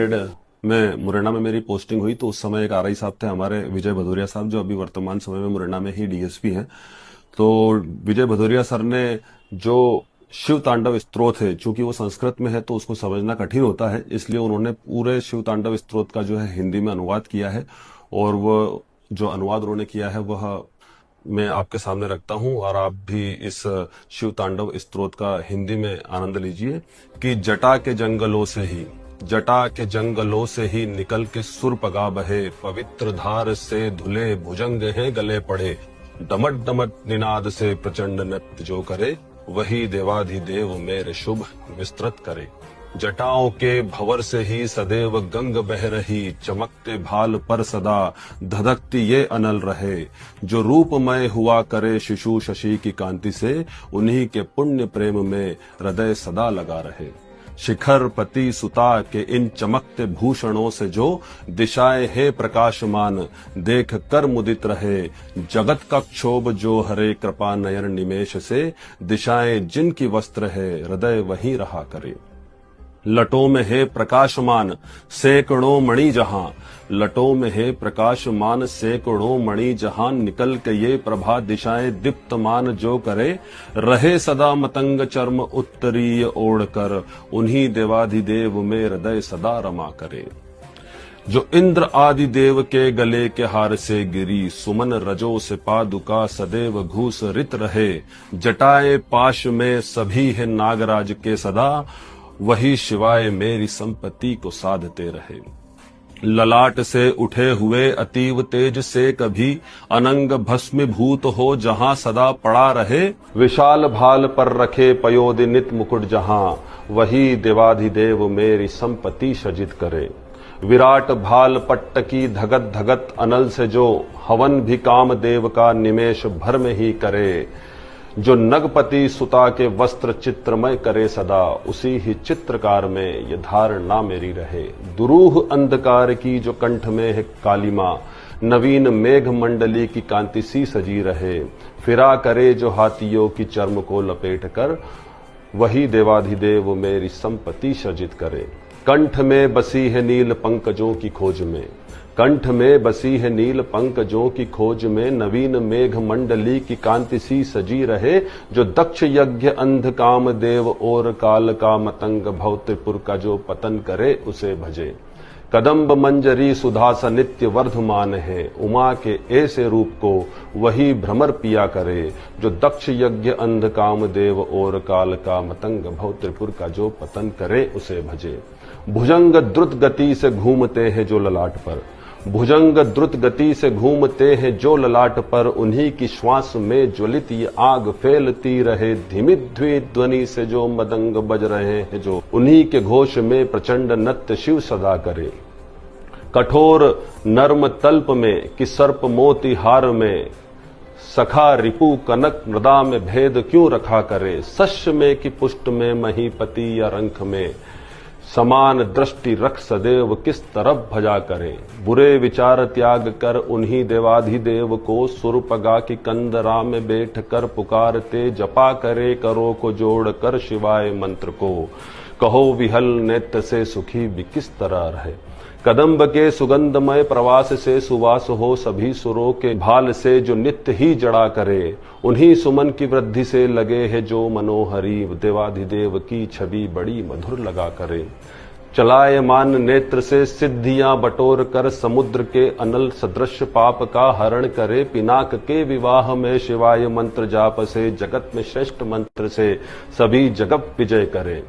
Period में मुरैना में मेरी पोस्टिंग हुई तो उस समय एक आरआई साहब थे हमारे, विजय भदौरिया साहब, जो अभी वर्तमान समय में मुरैना में ही डीएसपी हैं। तो विजय भदौरिया सर ने जो शिव तांडव स्तोत्र है, चूंकि वो संस्कृत में है तो उसको समझना कठिन होता है, इसलिए उन्होंने पूरे शिव तांडव स्तोत्र का जो है हिंदी में अनुवाद किया है। और वो जो अनुवाद उन्होंने किया है वह मैं आपके सामने रखता हूं, और आप भी इस शिव तांडव स्तोत्र का हिंदी में आनंद लीजिए। कि जटा के जंगलों से ही निकल के सुर पगा बहे, पवित्र धार से धुले भुजंग हैं गले पड़े, डमट डमट निनाद से प्रचंड नृत्य जो करे, वही देवाधिदेव मेरे शुभ विस्तृत करे। जटाओं के भंवर से ही सदैव गंग बह रही, चमकते भाल पर सदा धधकती ये अनल रहे, जो रूपमय हुआ करे शिशु शशि की कांति से, उन्हीं के पुण्य प्रेम में हृदय सदा लगा रहे। शिखर पति सुता के इन चमकते भूषणों से जो दिशाएं है प्रकाशमान, देख कर मुदित रहे, जगत का क्षोभ जो हरे कृपा नयन निमेश से, दिशाएं जिनकी वस्त्र है हृदय वहीं रहा करे। लटों में है प्रकाशमान सैकड़ों मणि जहां, लटों में है प्रकाशमान सैकड़ों मणि जहां, निकल के ये प्रभा दिशाएं दीप्तमान जो करे, रहे सदा मतंग चर्म उत्तरीय ओढ़कर, उन्हीं देवाधिदेव में हृदय सदा रमा करे। जो इंद्र आदि देव के गले के हार से गिरी, सुमन रजो से पादुका सदैव घूस रित रहे, जटाए पाश में सभी है नागराज के सदा, वही शिवाय मेरी संपत्ति को साधते रहे। ललाट से उठे हुए अतीव तेज से कभी, अनंग भस्मीभूत हो जहां सदा पड़ा रहे, विशाल भाल पर रखे पयोधि नित मुकुट जहां, वही देवाधिदेव मेरी संपत्ति सजित करे। विराट भाल पट्ट की धगत धगत अनल से जो, हवन भी काम देव का निमेष भर में ही करे, जो नगपति सुता के वस्त्र चित्रमय करे सदा, उसी ही चित्रकार में ये धारणा मेरी रहे। दुरूह अंधकार की जो कंठ में है कालिमा, नवीन मेघ मंडली की कांति सी सजी रहे, फिरा करे जो हाथियों की चर्म को लपेट कर, वही देवाधिदेव मेरी संपत्ति सृजित करे। कंठ में बसी है नील पंकजों की खोज में, कंठ में बसी है नील पंकजों की खोज में, नवीन मेघ मंडली की कांति सी सजी रहे, जो दक्ष यज्ञ अंध काम देव और काल का मतंग भौतिपुर का जो पतन करे उसे भजे। कदम्ब मंजरी सुधा सा नित्य वर्धमान है, उमा के ऐसे रूप को वही भ्रमर पिया करे, जो दक्ष यज्ञ अंध काम देव और काल का मतंग भौतिपुर का जो पतन करे उसे भजे। भुजंग द्रुत गति से घूमते हैं जो ललाट पर, भुजंग द्रुत गति से घूमते हैं जो ललाट पर, उन्हीं की श्वास में ज्वलित ये आग फैलती रहे, धीमी ध्वनि से जो मदंग बज रहे हैं जो, उन्हीं के घोष में प्रचंड नृत्य शिव सदा करे। कठोर नर्म तल्प में कि सर्प मोती हार में, सखा रिपु कनक मृदा में भेद क्यों रखा करे, शस्य में कि पुष्ट में महीपति या रंख में, समान दृष्टि रख सदैव किस तरफ भजा करे। बुरे विचार त्याग कर उन्हीं देवाधिदेव को, सुरपगा की कंदरा में बैठ कर पुकारते, जपा करे करो को जोड़ कर शिवाय मंत्र को, कहो विहल नेत्र से सुखी भी किस तरह रहे। कदम्ब के सुगंधमय प्रवास से सुवास हो सभी सुरों के भाल से, जो नित्य ही जड़ा करे, उन्हीं सुमन की वृद्धि से लगे है जो मनोहरी, देवाधिदेव की छवि बड़ी मधुर लगा करे। चलायमान नेत्र से सिद्धियां बटोर कर, समुद्र के अनल सदृश पाप का हरण करे, पिनाक के विवाह में शिवाय मंत्र जाप से, जगत में श्रेष्ठ मंत्र से सभी जगत विजय करे।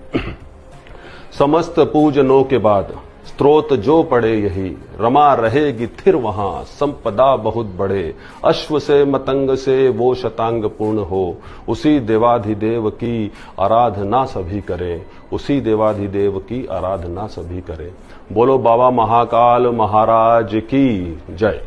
समस्त पूजनों के बाद स्त्रोत जो पड़े यही, रमा रहेगी थिर वहां संपदा बहुत बड़े, अश्व से मतंग से वो शतांग पूर्ण हो, उसी देवाधिदेव की आराधना सभी करें, उसी देवाधिदेव की आराधना सभी करें। बोलो बाबा महाकाल महाराज की जय।